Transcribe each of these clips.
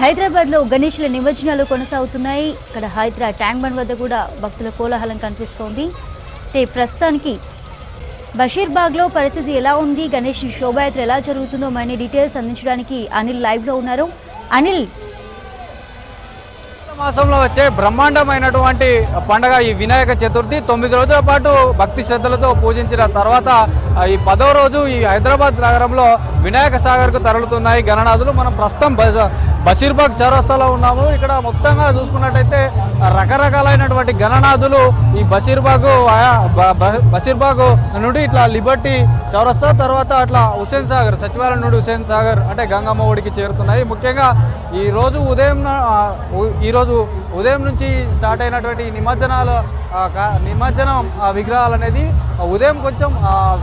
హైదరాబాద్లో గణేష్ల నిమజ్జనాలు కొనసాగుతున్నాయి. ఇక్కడ హైదరాబాద్ ట్యాంక్ బండ్ వద్ద కూడా భక్తుల కోలాహలం కనిపిస్తోంది. ప్రస్తుతానికి బషీర్బాగ్లో పరిస్థితి ఎలా ఉంది, గణేష్ శోభాయాత్ర ఎలా జరుగుతుందో మరిన్ని డీటెయిల్స్ అందించడానికి అనిల్ లైవ్లో ఉన్నారు. అనిల్, మాసంలో వచ్చే బ్రహ్మాండమైనటువంటి పండగ ఈ వినాయక చతుర్థి 9 రోజుల పాటు భక్తి శ్రద్ధలతో పూజించిన తర్వాత ఈ 10వ రోజు ఈ హైదరాబాద్ నగరంలో వినాయక సాగర్కు తరలుతున్నాయి గణనాథులు. మనం ప్రస్తుతం బషీర్బాగ్ చౌరస్తాలో ఉన్నాము. ఇక్కడ మొత్తంగా చూసుకున్నట్టయితే రకరకాలైనటువంటి గణనాథులు ఈ బషీర్బాగ్ నుండి ఇట్లా లిబర్టీ చౌరస్తా, తర్వాత అట్లా హుస్సేన్ సాగర్, సచివాలయం నుండి హుస్సేన్ సాగర్ అంటే గంగమ్మ ఒడికి చేరుతున్నాయి. ముఖ్యంగా ఈరోజు ఉదయం నుంచి స్టార్ట్ అయినటువంటి నిమజ్జనం విగ్రహాలు అనేది ఉదయం కొంచెం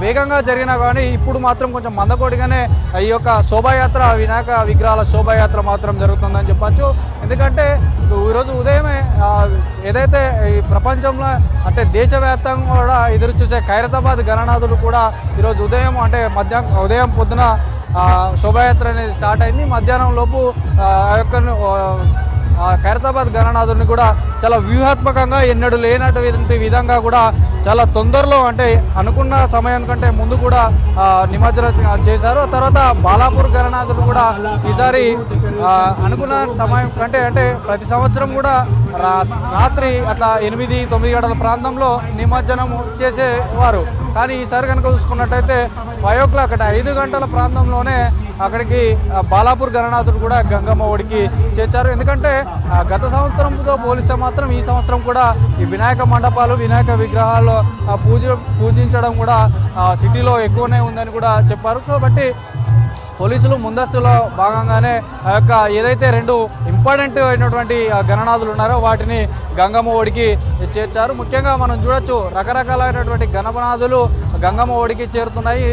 వేగంగా జరిగినా కానీ ఇప్పుడు మాత్రం కొంచెం మందకోడిగానే ఈ యొక్క శోభాయాత్ర, వినాయక విగ్రహాల శోభాయాత్ర మాత్రం జరుగుతుందని చెప్పచ్చు. ఎందుకంటే ఈరోజు ఉదయమే ఏదైతే ఈ ప్రపంచంలో అంటే దేశవ్యాప్తంగా కూడా ఎదురు చూసే ఖైరతాబాద్ గణనాథులు కూడా ఈరోజు ఉదయం పొద్దున శోభాయాత్ర అనేది స్టార్ట్ అయింది. మధ్యాహ్నం లోపు ఆ యొక్క ఖైరతాబాద్ గణనాథుని కూడా చాలా వ్యూహాత్మకంగా ఎన్నడూ లేనటువంటి విధంగా కూడా చాలా తొందరలో అంటే అనుకున్న సమయం కంటే ముందు కూడా నిమజ్జనం చేశారు. తర్వాత బాలాపూర్ గణనాథులు కూడా ఈసారి అనుకున్న సమయం కంటే అంటే ప్రతి సంవత్సరం కూడా రాత్రి అట్లా 8-9 గంటల ప్రాంతంలో నిమజ్జనం చేసేవారు. కానీ ఈసారి కనుక చూసుకున్నట్టయితే 5 o'clock అంటే 5 గంటల ప్రాంతంలోనే అక్కడికి బాలాపూర్ గణనాథుడు కూడా గంగమ్మ ఒడికి చేర్చారు. ఎందుకంటే గత సంవత్సరంతో పోలిస్తే మాత్రం ఈ సంవత్సరం కూడా ఈ వినాయక మండపాలు, వినాయక విగ్రహాలు పూజించడం కూడా సిటీలో ఎక్కువనే ఉందని కూడా చెప్పారు. కాబట్టి పోలీసులు ముందస్తులో భాగంగానే ఆ యొక్క ఏదైతే 2 ఇంపార్టెంట్ అయినటువంటి గణనాథులు ఉన్నారో వాటిని గంగమ్మ ఒడికి చేర్చారు. ముఖ్యంగా మనం చూడొచ్చు రకరకాలైనటువంటి గణనాథులు గంగమ్మ ఒడికి చేరుతున్నాయి.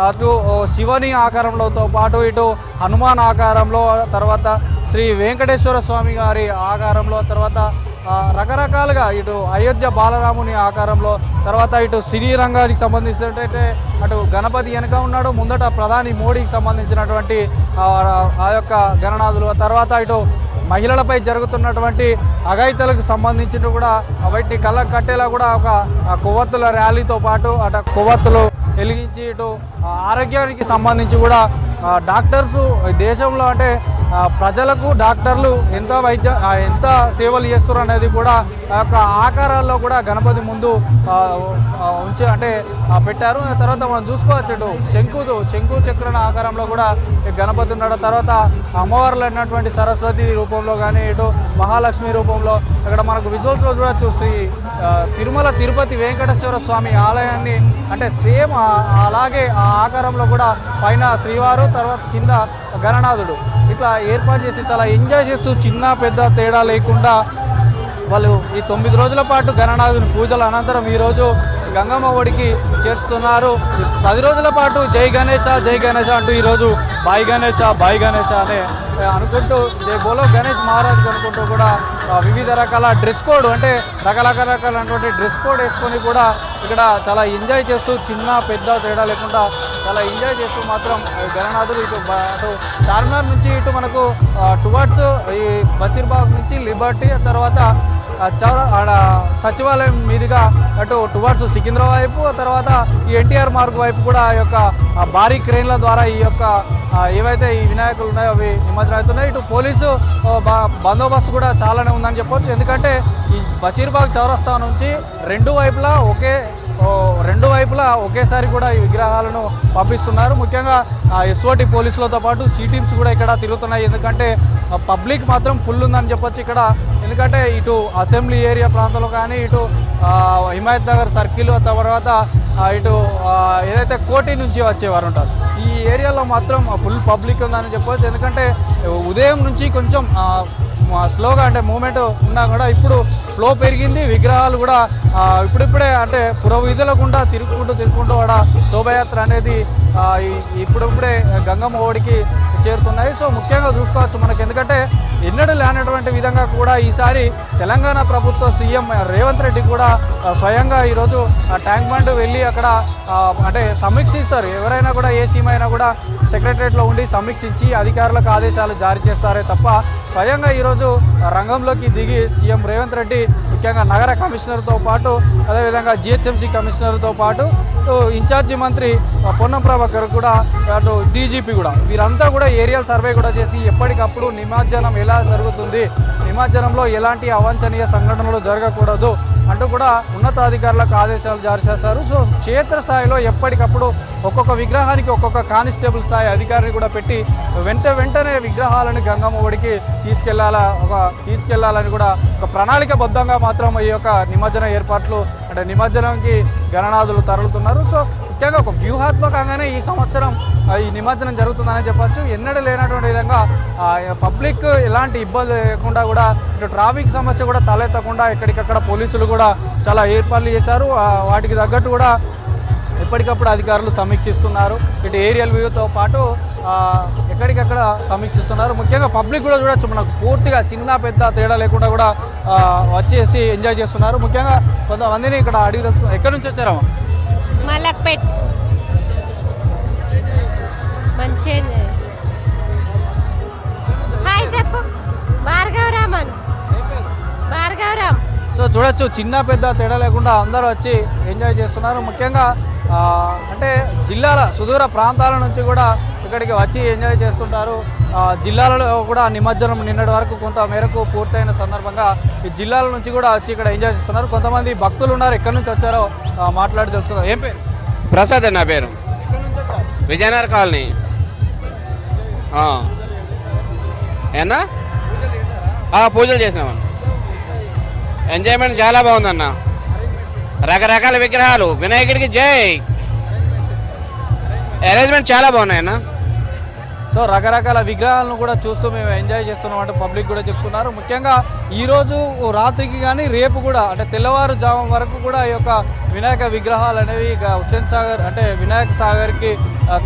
అటు శివని ఆకారంలోతో పాటు ఇటు హనుమాన్ ఆకారంలో, తర్వాత శ్రీ వెంకటేశ్వర స్వామి గారి ఆకారంలో, తర్వాత రకరకాలుగా ఇటు అయోధ్య బాలరాముని ఆకారంలో, తర్వాత ఇటు సినీ రంగానికి సంబంధించినట్టయితే అటు గణపతి వెనక ఉన్నాడు, ముందట ప్రధాని మోడీకి సంబంధించినటువంటి ఆ యొక్క గణనాథులు, తర్వాత ఇటు మహిళలపై జరుగుతున్నటువంటి అఘాయిత్యాలకు సంబంధించిన కూడా వాటిని కళ్ళకు కట్టేలా కూడా ఒక కొవ్వొత్తుల ర్యాలీతో పాటు అటు కొవ్వొత్తులు వెలిగించి ఇటు ఆరోగ్యానికి సంబంధించి కూడా డాక్టర్సు దేశంలో అంటే ప్రజలకు డాక్టర్లు ఎంత సేవలు చేస్తారు అనేది కూడా ఆ యొక్క ఆకారాల్లో కూడా గణపతి ముందు ఉంచి అంటే పెట్టారు. తర్వాత మనం చూసుకోవచ్చు ఇటు శంకు చక్రన ఆకారంలో కూడా గణపతి ఉన్నాడు. తర్వాత అమ్మవార్లు అయినటువంటి సరస్వతి రూపంలో కానీ ఇటు మహాలక్ష్మి రూపంలో ఇక్కడ మనకు విజువల్స్లో చూడవచ్చు. శ్రీ తిరుమల తిరుపతి వెంకటేశ్వర స్వామి ఆలయాన్ని అంటే సేమ్ అలాగే ఆ ఆకారంలో కూడా పైన శ్రీవారు, తర్వాత కింద గణనాథుడు ఇట్లా ఏర్పాటు చేసి చాలా ఎంజాయ్ చేస్తూ చిన్న పెద్ద తేడా లేకుండా వాళ్ళు ఈ 9 రోజుల పాటు గణనాథుని పూజల అనంతరం ఈరోజు గంగమ్మ ఒడికి చేస్తున్నారు. 10 రోజుల పాటు జై గణేశ జై గణేశ అంటూ ఈరోజు బాయ్ గణేశ అనే అనుకుంటూ జై బోలో గణేష్ మహారాజ్ అనుకుంటూ కూడా వివిధ రకాల డ్రెస్ కోడ్ అంటే రకరకాలైనటువంటి డ్రెస్ కోడ్ వేసుకొని కూడా ఇక్కడ చాలా ఎంజాయ్ చేస్తూ చిన్న పెద్ద తేడా లేకుండా చాలా ఎంజాయ్ చేస్తూ మాత్రం గణనాథులు ఇటు చార్మినార్ నుంచి ఇటు మనకు టువర్డ్స్ ఈ బషీర్బాగ్ నుంచి లిబర్టీ, తర్వాత సచివాలయం మీదుగా అటు టువర్డ్స్ సికింద్రాబాద్ వైపు, తర్వాత ఈ ఎన్టీఆర్ మార్గ్ వైపు కూడా ఈ యొక్క భారీ క్రెయిన్ల ద్వారా ఈ యొక్క ఏవైతే ఈ వినాయకులు ఉన్నాయో అవి నిమజ్జనం అవుతున్నాయి. ఇటు పోలీసు బందోబస్తు కూడా చాలానే ఉందని చెప్పొచ్చు. ఎందుకంటే ఈ బషీర్బాగ్ చౌరస్తా నుంచి రెండు వైపులా ఒకేసారి కూడా ఈ విగ్రహాలను పంపిస్తున్నారు. ముఖ్యంగా ఎస్ఓటి పోలీసులతో పాటు సి టీమ్స్ కూడా ఇక్కడ తిరుగుతున్నాయి. ఎందుకంటే పబ్లిక్ మాత్రం ఫుల్ ఉందని చెప్పొచ్చు ఇక్కడ. ఎందుకంటే ఇటు అసెంబ్లీ ఏరియా ప్రాంతంలో కానీ ఇటు హిమాయత్ నగర్ సర్కిల్, తర్వాత ఇటు ఏదైతే కోటి నుంచి వచ్చేవారు ఉంటారు ఈ ఏరియాలో మాత్రం ఫుల్ పబ్లిక్ ఉందని చెప్పవచ్చు. ఎందుకంటే ఉదయం నుంచి కొంచెం స్లోగా అంటే మూమెంట్ ఉన్నా కూడా ఇప్పుడు ఫ్లో పెరిగింది. విగ్రహాలు కూడా ఇప్పుడిప్పుడే అంటే పురవీధుల గుండా తిరుగుకుంటూ కూడా శోభయాత్ర అనేది ఇప్పుడిప్పుడే గంగమ్మ ఒడికి చేరుతున్నాయి. సో ముఖ్యంగా చూసుకోవచ్చు మనకి, ఎందుకంటే ఎన్నడూ లేని లేనటువంటి విధంగా కూడా ఈసారి తెలంగాణ ప్రభుత్వ సీఎం రేవంత్ రెడ్డి కూడా స్వయంగా ఈరోజు ట్యాంక్ బండ్ వెళ్ళి అక్కడ అంటే సమీక్షిస్తారు. ఎవరైనా కూడా ఏ సీఎం అయినా కూడా సెక్రటరియట్లో ఉండి సమీక్షించి అధికారులకు ఆదేశాలు జారీ చేస్తారే తప్ప స్వయంగా ఈరోజు రంగంలోకి దిగి సీఎం రేవంత్ రెడ్డి ముఖ్యంగా నగర కమిషనర్తో పాటు అదేవిధంగా జిహెచ్ఎంసీ కమిషనర్తో పాటు ఇన్ఛార్జి మంత్రి పొన్నం ప్రభాకర్ కూడా అటు డీజీపీ కూడా వీరంతా కూడా ఏరియల్ సర్వే కూడా చేసి ఎప్పటికప్పుడు నిమజ్జనం ఎలా జరుగుతుంది, నిమజ్జనంలో ఎలాంటి అవాంఛనీయ సంఘటనలు జరగకూడదు అంటూ కూడా ఉన్నతాధికారులకు ఆదేశాలు జారీ చేశారు. సో క్షేత్రస్థాయిలో ఎప్పటికప్పుడు ఒక్కొక్క విగ్రహానికి ఒక్కొక్క కానిస్టేబుల్ స్థాయి అధికారిని కూడా పెట్టి వెంటనే విగ్రహాలను గంగమ్మ ఒడికి తీసుకెళ్లాలని కూడా ఒక ప్రణాళికబద్ధంగా మాత్రం ఈ యొక్క నిమజ్జన ఏర్పాట్లు అంటే నిమజ్జనంకి గణనాథులు తరలుతున్నారు. సో ముఖ్యంగా ఒక వ్యూహాత్మకంగానే ఈ సంవత్సరం ఈ నిమజ్జనం జరుగుతుందని చెప్పచ్చు. ఎన్నడూ లేనటువంటి విధంగా పబ్లిక్ ఎలాంటి ఇబ్బంది లేకుండా కూడా ఇటు ట్రాఫిక్ సమస్య కూడా తలెత్తకుండా ఎక్కడికక్కడ పోలీసులు కూడా చాలా ఏర్పాట్లు చేశారు. వాటికి తగ్గట్టు కూడా ఎప్పటికప్పుడు అధికారులు సమీక్షిస్తున్నారు. ఇటు ఏరియల్ వ్యూతో పాటు ఎక్కడికక్కడ సమీక్షిస్తున్నారు. ముఖ్యంగా పబ్లిక్ కూడా చూడొచ్చు, మనకు పూర్తిగా చిన్న పెద్ద తేడా లేకుండా కూడా వచ్చేసి ఎంజాయ్ చేస్తున్నారు. ముఖ్యంగా కొంతమందిని ఇక్కడ అడిగి తెలుసుకున్నారు. ఎక్కడి నుంచి వచ్చారమ్మా? మలక్పేట్. మంచిగా హాయ్ చెప్పు. భార్గవరామన్. భార్గవరామ్. సో చూడొచ్చు, చిన్న పెద్ద తేడా లేకుండా అందరూ వచ్చి ఎంజాయ్ చేస్తున్నారు. ముఖ్యంగా అంటే జిల్లాల సుదూర ప్రాంతాల నుంచి కూడా ఇక్కడికి వచ్చి ఎంజాయ్ చేస్తుంటారు. జిల్లాలలో కూడా నిమజ్జనం నిన్నటి వరకు కొంత మేరకు పూర్తయిన సందర్భంగా ఈ జిల్లాల నుంచి కూడా వచ్చి ఇక్కడ ఎంజాయ్ చేస్తున్నారు. కొంతమంది భక్తులు ఉన్నారు, ఎక్కడి నుంచి వచ్చారో మాట్లాడి తెలుసుకుందాం. ఏం పేరు? ప్రసాద్ నా పేరు. విజయనగర్ కాలనీ. ఏనా పూజలు చేసినామన్న. ఎంజాయ్మెంట్ చాలా బాగుందన్న. రకరకాల విగ్రహాలు, వినాయకుడికి జై. అరేంజ్మెంట్ చాలా బాగున్నాయన్న. సో రకరకాల విగ్రహాలను కూడా చూస్తూ మేము ఎంజాయ్ చేస్తున్నాం అంటే పబ్లిక్ కూడా చెప్తున్నారు. ముఖ్యంగా ఈరోజు రాత్రికి కానీ రేపు కూడా అంటే తెల్లవారుజాము వరకు కూడా ఈ యొక్క వినాయక విగ్రహాలు అనేవి హుస్సేన్ సాగర్ అంటే వినాయక సాగర్కి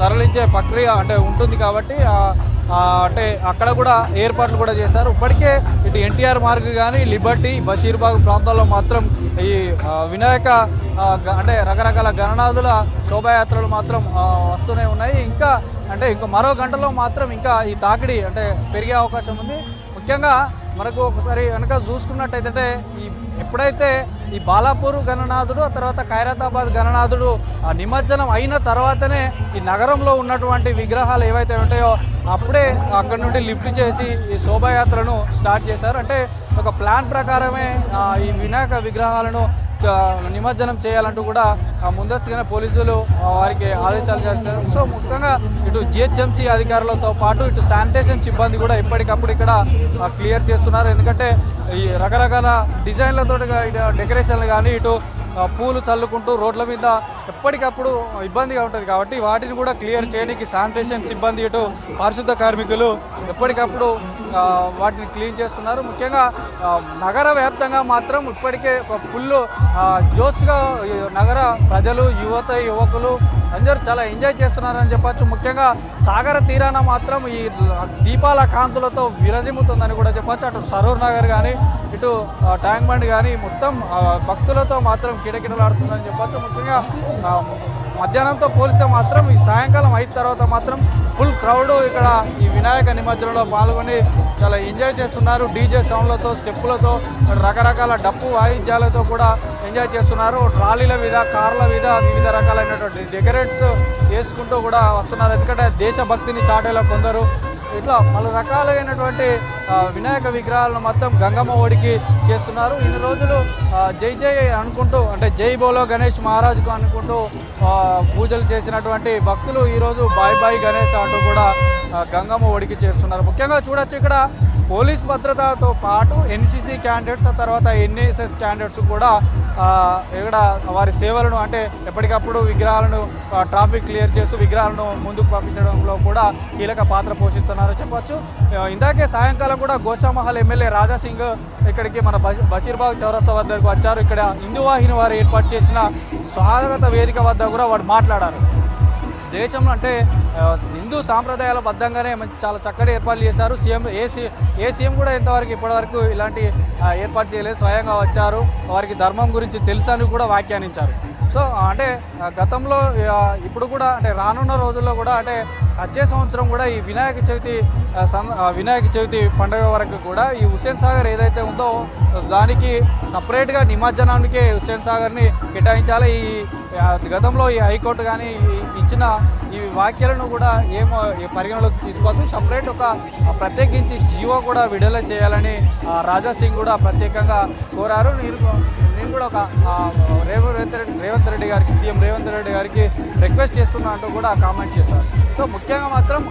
తరలించే ప్రక్రియ అంటే ఉంటుంది కాబట్టి అంటే అక్కడ కూడా ఏర్పాట్లు కూడా చేశారు. ఇప్పటికే ఇటు ఎన్టీఆర్ మార్గ్ కానీ లిబర్టీ బషీర్బాగ్ ప్రాంతాల్లో మాత్రం ఈ వినాయక అంటే రకరకాల గణనాథుల శోభాయాత్రలు మాత్రం వస్తూనే ఉన్నాయి. ఇంకా అంటే ఇంకో మరో గంటలో మాత్రం ఇంకా ఈ తాకిడి అంటే పెరిగే అవకాశం ఉంది. ముఖ్యంగా మనకు ఒకసారి కనుక చూసుకున్నట్టయితే ఎప్పుడైతే ఈ బాలాపూర్ గణనాథుడు ఆ తర్వాత ఖైరతాబాద్ గణనాథుడు నిమజ్జనం అయిన తర్వాతనే ఈ నగరంలో ఉన్నటువంటి విగ్రహాలు ఏవైతే ఉంటాయో అప్పుడే అక్కడి నుండి లిఫ్ట్ చేసి ఈ శోభాయాత్రను స్టార్ట్ చేశారు. అంటే ఒక ప్లాన్ ప్రకారమే ఈ వినాయక విగ్రహాలను నిమజ్జనం చేయాలంటూ కూడా ముందస్తుగానే పోలీసులు వారికి ఆదేశాలు చేస్తారు. సో ముఖ్యంగా ఇటు జిహెచ్ఎంసీ అధికారులతో పాటు ఇటు శానిటేషన్ సిబ్బంది కూడా ఎప్పటికప్పుడు ఇక్కడ క్లియర్ చేస్తున్నారు. ఎందుకంటే ఈ రకరకాల డిజైన్లతో డెకరేషన్లు కానీ ఇటు పూలు చల్లుకుంటూ రోడ్ల మీద ఎప్పటికప్పుడు ఇబ్బందిగా ఉంటుంది కాబట్టి వాటిని కూడా క్లియర్ చేయడానికి శానిటేషన్ సిబ్బంది ఇటు పారిశుద్ధ కార్మికులు ఎప్పటికప్పుడు వాటిని క్లీన్ చేస్తున్నారు. ముఖ్యంగా నగర వ్యాప్తంగా మాత్రం ఇప్పటికే ఒక ఫుల్ జోష్గా నగర ప్రజలు యువకులు అందరూ చాలా ఎంజాయ్ చేస్తున్నారని చెప్పచ్చు. ముఖ్యంగా సాగర తీరాన మాత్రం ఈ దీపాల కాంతులతో విరజిమ్ముతుందని కూడా చెప్పచ్చు. అటు సరూర్ నగర్ కానీ ఇటు ట్యాంక్ బండ్ కానీ మొత్తం భక్తులతో మాత్రం కిటకిటలాడుతుందని చెప్పచ్చు. ముఖ్యంగా మధ్యాహ్నంతో పోలిస్తే మాత్రం ఈ సాయంకాలం అయిన తర్వాత మాత్రం ఫుల్ క్రౌడ్ ఇక్కడ ఈ వినాయక నిమజ్జనంలో పాల్గొని చాలా ఎంజాయ్ చేస్తున్నారు. డీజే సౌండ్లతో స్టెప్పులతో రకరకాల డప్పు వాయిద్యాలతో కూడా ఎంజాయ్ చేస్తున్నారు. ట్రాలీల మీద కార్ల మీద వివిధ రకాలైనటువంటి డెకరేట్స్ వేసుకుంటూ కూడా వస్తున్నారు. ఎందుకంటే దేశభక్తిని చాటేలా కొందరు ఇట్లా పలు రకాలైనటువంటి వినాయక విగ్రహాలను మొత్తం గంగమ్మ ఒడికి చేస్తున్నారు. ఇన్ని రోజులు జై జై అనుకుంటూ అంటే జై బోలో గణేష్ మహారాజ్కు అనుకుంటూ పూజలు చేసినటువంటి భక్తులు ఈరోజు బాయ్ బాయ్ గణేష్ అంటూ కూడా గంగమ్మ ఒడికి చేస్తున్నారు. ముఖ్యంగా చూడొచ్చు ఇక్కడ పోలీస్ భద్రతతో పాటు ఎన్సీసీ క్యాండిడేట్స్ ఆ తర్వాత ఎన్ఎస్ఎస్ క్యాండిడేట్స్ కూడా ఇక్కడ వారి సేవలను అంటే ఎప్పటికప్పుడు విగ్రహాలను ట్రాఫిక్ క్లియర్ చేస్తూ విగ్రహాలను ముందుకు పంపించడంలో కూడా కీలక పాత్ర పోషిస్తున్నారని చెప్పచ్చు. ఇందాకే సాయంకాలం కూడా గోషామహల్ ఎమ్మెల్యే రాజాసింగ్ ఇక్కడికి మన బషీర్బాగ్ చౌరస్తా వద్దకు వచ్చారు. ఇక్కడ హిందూ వాహిని వారు ఏర్పాటు చేసిన స్వాగత వేదిక వద్ద కూడా వారు మాట్లాడారు. దేశంలో అంటే హిందూ హిందూ సాంప్రదాయాల బద్ధంగానే మంచి చాలా చక్కటి ఏర్పాట్లు చేశారు. ఏ సీఎం కూడా ఇంతవరకు ఇప్పటివరకు ఇలాంటి ఏర్పాటు చేయలేదు. స్వయంగా వచ్చారు, వారికి ధర్మం గురించి తెలుసు అని కూడా వ్యాఖ్యానించారు. సో అంటే గతంలో ఇప్పుడు కూడా అంటే రానున్న రోజుల్లో కూడా అంటే వచ్చే సంవత్సరం కూడా ఈ వినాయక చవితి పండుగ వరకు కూడా ఈ హుస్సేన్ సాగర్ ఏదైతే ఉందో దానికి సపరేట్గా నిమజ్జనానికి హుస్సేన్ సాగర్ని కేటాయించాలి. గతంలో ఈ హైకోర్టు కానీ ఇచ్చిన ఈ వ్యాఖ్యలను కూడా ఏమో పరిగణలోకి తీసుకోవద్దు, సపరేట్ ఒక ప్రత్యేకించి జీవో కూడా విడుదల చేయాలని రాజా సింగ్ కూడా ప్రత్యేకంగా కోరారు. నేను కూడా ఒక రేవంత్ రెడ్డి గారికి, సీఎం రేవంత్ రెడ్డి గారికి రిక్వెస్ట్ చేస్తున్నా అంటూ కూడా కామెంట్ చేశారు. సో ముఖ్యంగా మాత్రం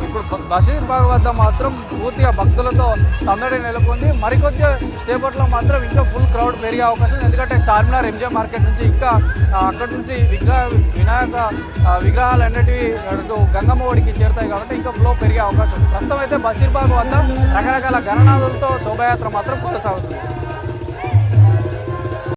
ఇప్పుడు బషీర్బాగ్ వద్ద మాత్రం పూర్తిగా భక్తులతో సందడి నెలకొంది. మరికొద్ది సేపట్లో మాత్రం ఇంకా ఫుల్ క్రౌడ్ పెరిగే అవకాశం ఉంది. ఎందుకంటే చార్మినార్ ఎంజే మార్కెట్ నుంచి ఇంకా అక్కడి నుంచి వినాయక విగ్రహాలన్నిటివి గంగమ్మ ఒడికి చేరుతాయి కాబట్టి ఇంకా ఫ్లో పెరిగే అవకాశం ఉంది. ప్రస్తుతం అయితే బషీర్బాగ్ వద్ద రకరకాల గణనాథులతో శోభాయాత్ర మాత్రం కొనసాగుతుంది.